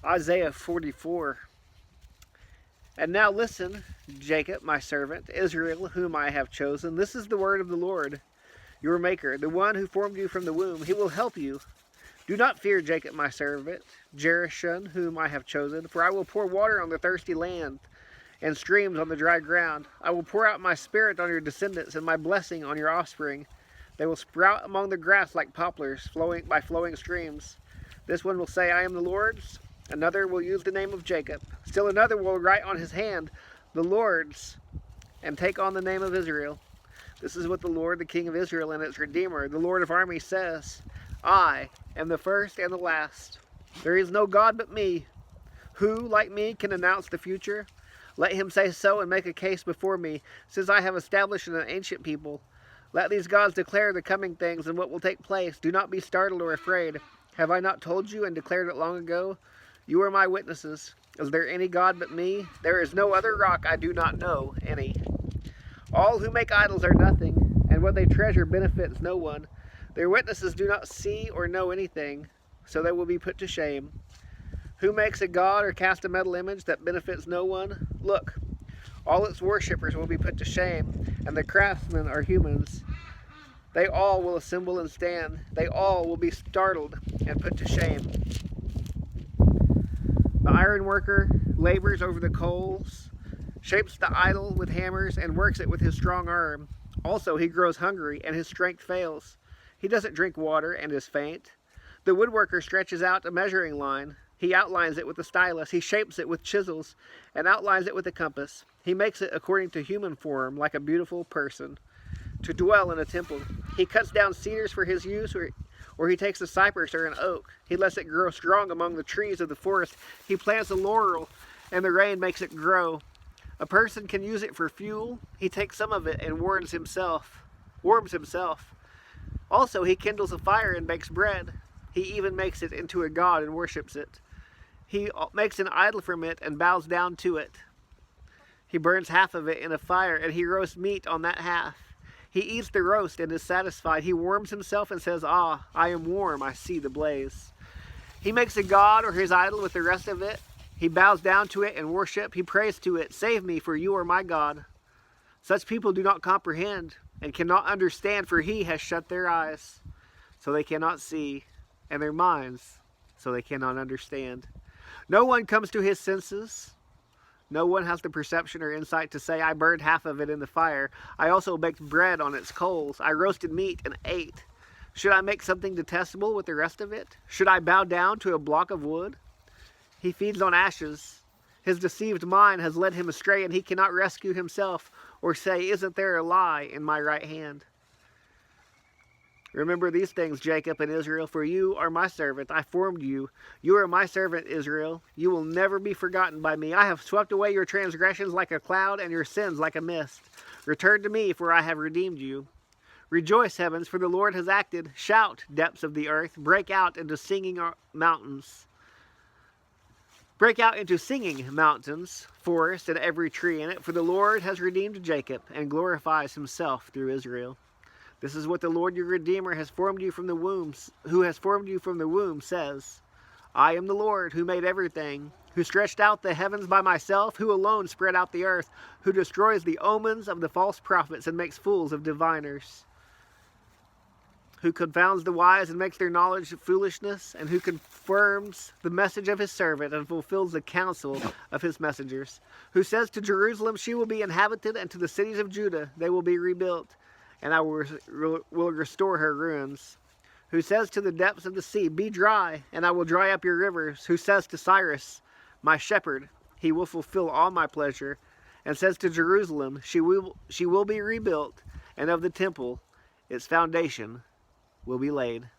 Isaiah 44. And now listen, Jacob, my servant, Israel, whom I have chosen. This is the word of the Lord, your maker, the one who formed you from the womb. He will help you. Do not fear, Jacob, my servant, Jerushan, whom I have chosen, for I will pour water on the thirsty land and streams on the dry ground. I will pour out my spirit on your descendants and my blessing on your offspring. They will sprout among the grass like poplars, flowing by flowing streams. This one will say, I am the Lord's. Another will use the name of Jacob. Still another will write on his hand, the Lord's, and take on the name of Israel. This is what the Lord, the King of Israel and its Redeemer, the Lord of armies, says. I am the first and the last. There is no God but me. Who, like me, can announce the future? Let him say so and make a case before me, since I have established an ancient people. Let these gods declare the coming things and what will take place. Do not be startled or afraid. Have I not told you and declared it long ago? You are my witnesses. Is there any God but me? There is no other rock I do not know any. All who make idols are nothing, and what they treasure benefits no one. Their witnesses do not see or know anything, so they will be put to shame. Who makes a god or casts a metal image that benefits no one? Look, all its worshippers will be put to shame, and the craftsmen are humans. They all will assemble and stand. They all will be startled and put to shame. The iron worker labors over the coals, shapes the idol with hammers, and works it with his strong arm. Also, he grows hungry, and his strength fails. He doesn't drink water and is faint. The woodworker stretches out a measuring line. He outlines it with a stylus. He shapes it with chisels and outlines it with a compass. He makes it according to human form, like a beautiful person, to dwell in a temple. He cuts down cedars for his use, or he takes a cypress or an oak. He lets it grow strong among the trees of the forest. He plants a laurel, and the rain makes it grow. A person can use it for fuel. He takes some of it and warms himself. Also, he kindles a fire and bakes bread. He even makes it into a god and worships it. He makes an idol from it and bows down to it. He burns half of it in a fire, and he roasts meat on that half. He eats the roast and is satisfied. He warms himself and says, Ah, I am warm, I see the blaze. He makes a god or his idol with the rest of it. He bows down to it and worship. He prays to it, Save me, for you are my God. Such people do not comprehend and cannot understand, for he has shut their eyes, so they cannot see, and their minds, so they cannot understand. No one comes to his senses. No one has the perception or insight to say, I burned half of it in the fire. I also baked bread on its coals. I roasted meat and ate. Should I make something detestable with the rest of it? Should I bow down to a block of wood? He feeds on ashes. His deceived mind has led him astray, and he cannot rescue himself or say, Isn't there a lie in my right hand? Remember these things, Jacob and Israel, for you are my servant. I formed you. You are my servant, Israel. You will never be forgotten by me. I have swept away your transgressions like a cloud and your sins like a mist. Return to me, for I have redeemed you. Rejoice, heavens, for the Lord has acted. Shout, depths of the earth. Break out into singing mountains. Break out into singing mountains, forest, and every tree in it, for the Lord has redeemed Jacob and glorifies himself through Israel. This is what the Lord your Redeemer has formed you from the womb, who has formed you from the womb, says. I am the Lord who made everything, who stretched out the heavens by myself, who alone spread out the earth, who destroys the omens of the false prophets and makes fools of diviners, who confounds the wise and makes their knowledge foolishness, and who confirms the message of his servant and fulfills the counsel of his messengers, who says to Jerusalem, she will be inhabited, and to the cities of Judah, they will be rebuilt, and I will restore her ruins. Who says to the depths of the sea, Be dry, and I will dry up your rivers. Who says to Cyrus, my shepherd, he will fulfill all my pleasure, and says to Jerusalem, she will be rebuilt, and of the temple, its foundation will be laid.